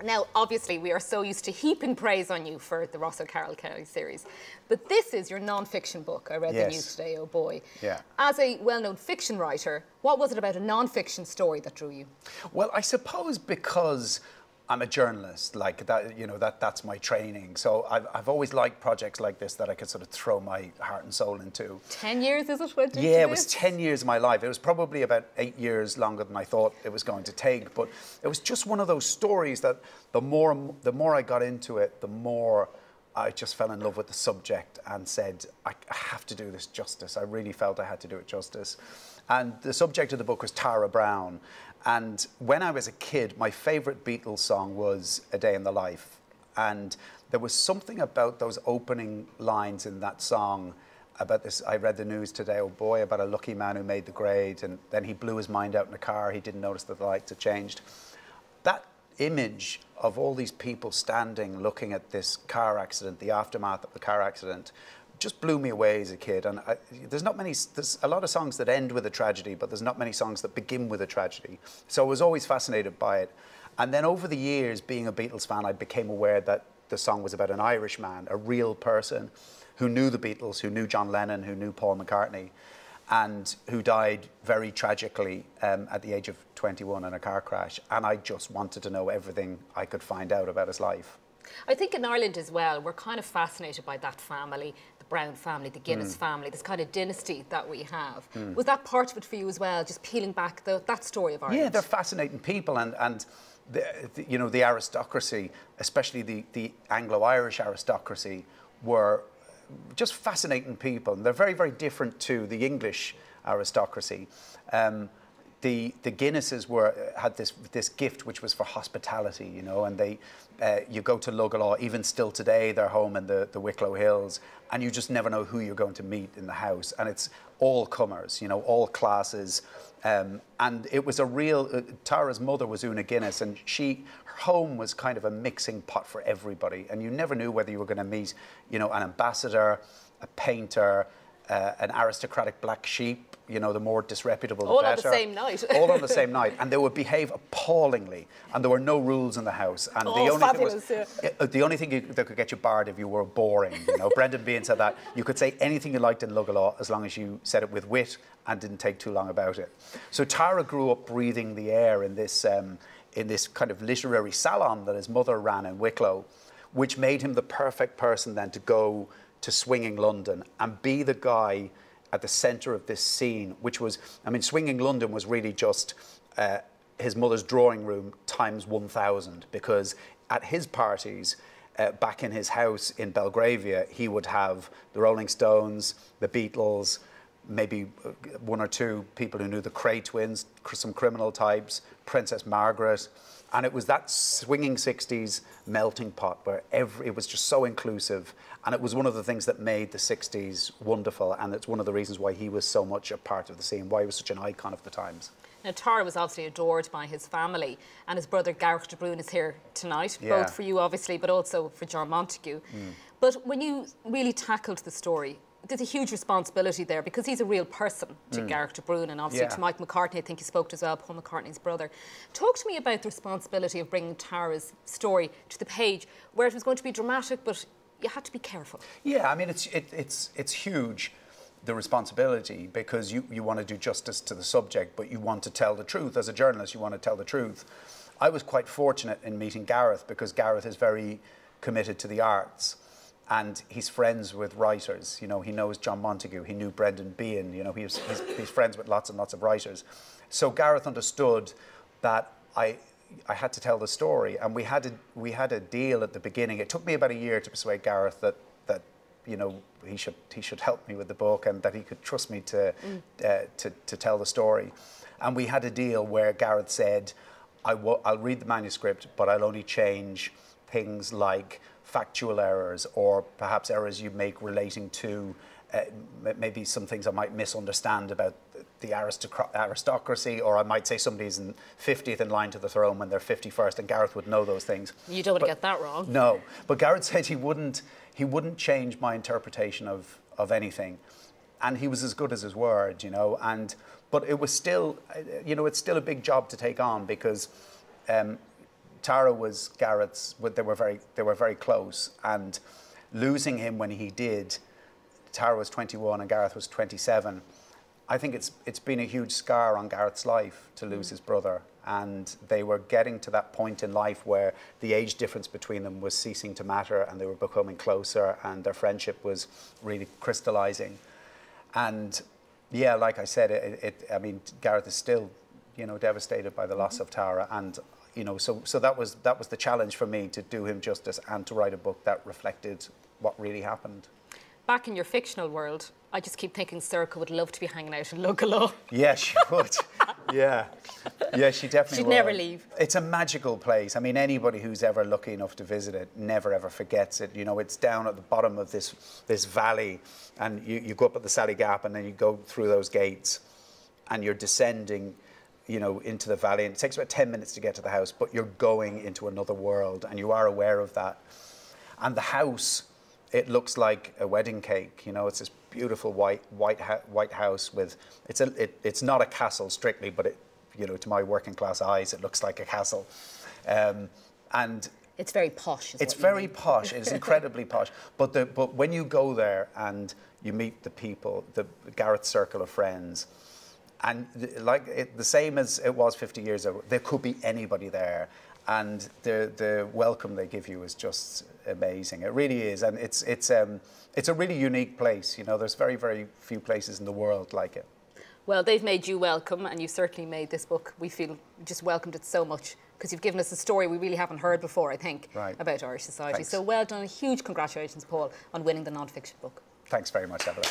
Now, obviously, we are so used to heaping praise on you for the Ross O'Carroll Kelly series, but this is your non-fiction book. I read the news today, oh boy. Yeah. As a well-known fiction writer, what was it about a non-fiction story that drew you? Well, I suppose because I'm a journalist, like that, that's my training. So I've always liked projects like this that I could sort of throw my heart and soul into. 10 years, is it? Went into Yeah, it this? was 10 years of my life. It was probably about 8 years longer than I thought it was going to take. But it was just one of those stories that the more I got into it, the more I just fell in love with the subject and said, I have to do this justice. I really felt I had to do it justice. And the subject of the book was Tara Brown. And when I was a kid, my favourite Beatles song was A Day in the Life. And there was something about those opening lines in that song about this. I read the news today, oh boy, about a lucky man who made the grade, and then he blew his mind out in a car. He didn't notice that the lights had changed. That image of all these people standing looking at this car accident, the aftermath of the car accident, just blew me away as a kid. And there's a lot of songs that end with a tragedy, but there's not many songs that begin with a tragedy. So I was always fascinated by it. And then over the years, being a Beatles fan, I became aware that the song was about an Irish man, a real person who knew the Beatles, who knew John Lennon, who knew Paul McCartney, and who died very tragically at the age of 21 in a car crash. And I just wanted to know everything I could find out about his life. I think in Ireland as well, we're kind of fascinated by that family, the Brown family, the Guinness family, this kind of dynasty that we have. Was that part of it for you as well, just peeling back that story of Ireland? Yeah, they're fascinating people, and the aristocracy, especially the Anglo-Irish aristocracy, were just fascinating people. And they're very, very different to the English aristocracy. The Guinnesses had this gift which was for hospitality, and you go to Lugalaw, even still today, they're home in the Wicklow Hills, and you just never know who you're going to meet in the house. And it's all comers, all classes. And it was a real, Tara's mother was Una Guinness, and her home was kind of a mixing pot for everybody. And you never knew whether you were going to meet, an ambassador, a painter, an aristocratic black sheep, the more disreputable, the better. All on the same night. All on the same night. And they would behave appallingly. And there were no rules in the house. And the only thing that could get you barred if you were boring. Brendan Behan said that. You could say anything you liked in Lugalaw as long as you said it with wit and didn't take too long about it. So Tara grew up breathing the air in this kind of literary salon that his mother ran in Wicklow, which made him the perfect person then to go to swinging London and be the guy at the centre of this scene, which was, swinging London was really just his mother's drawing room times 1,000, because at his parties, back in his house in Belgravia, he would have the Rolling Stones, the Beatles, maybe one or two people who knew the Cray twins, some criminal types, Princess Margaret. And it was that swinging 60s melting pot where it was just so inclusive. And it was one of the things that made the 60s wonderful. And it's one of the reasons why he was so much a part of the scene, why he was such an icon of the times. Now, Tara was obviously adored by his family, and his brother Gareth de Bruyne is here tonight, both for you, obviously, but also for John Montague. But when you really tackled the story, there's a huge responsibility there, because he's a real person to Gareth de Bruyne, and obviously to Mike McCartney, I think you spoke to as well, Paul McCartney's brother. Talk to me about the responsibility of bringing Tara's story to the page, where it was going to be dramatic, but you had to be careful. Yeah, it's huge, the responsibility, because you want to do justice to the subject, but you want to tell the truth. As a journalist, you want to tell the truth. I was quite fortunate in meeting Gareth, because Gareth is very committed to the arts. And he's friends with writers. He knows John Montague. He knew Brendan Behan. He's friends with lots and lots of writers. So Gareth understood that I had to tell the story, and we had a deal at the beginning. It took me about a year to persuade Gareth that he should help me with the book, and that he could trust me to tell the story. And we had a deal where Gareth said, I'll read the manuscript, but I'll only change things like factual errors, or perhaps errors you make relating to maybe some things I might misunderstand about the aristocracy, or I might say somebody's in 50th in line to the throne when they're 51st, and Gareth would know those things. You don't want to get that wrong. No, but Gareth said he wouldn't change my interpretation of anything, and he was as good as his word, But it was still, it's still a big job to take on, because Tara was Gareth's. They were very close, and losing him when he did, Tara was 21 and Gareth was 27. I think it's been a huge scar on Gareth's life to lose his brother, and they were getting to that point in life where the age difference between them was ceasing to matter, and they were becoming closer, and their friendship was really crystallizing. And yeah, like I said, I mean, Gareth is still, you know, devastated by the loss of Tara, and you know, so that was the challenge for me, to do him justice and to write a book that reflected what really happened. Back in your fictional world, I just keep thinking Sorcha would love to be hanging out in Local Law. Yeah, she would. Yeah, she definitely She'd would. never leave. It's a magical place. I mean, anybody who's ever lucky enough to visit it never ever forgets it. You know, it's down at the bottom of this valley, and you go up at the Sally Gap, and then you go through those gates, and you're descending, you know, into the valley, and it takes about 10 minutes to get to the house, but you're going into another world, and you are aware of that. And the house, it looks like a wedding cake. You know, it's this beautiful white house with, it's not a castle strictly, but it, you know, to my working class eyes, it looks like a castle. And it's very posh. It's very posh. It's incredibly posh. But when you go there and you meet the people, the Gareth's circle of friends, and the same as it was 50 years ago, there could be anybody there, and the welcome they give you is just amazing. It really is, and it's a really unique place. You know, there's very, very few places in the world like it. Well, they've made you welcome, and you certainly made this book. We feel just welcomed it so much, because you've given us a story we really haven't heard before, I think, about Irish society. Thanks. So well done. Huge congratulations, Paul, on winning the non-fiction book. Thanks very much, Evelyn.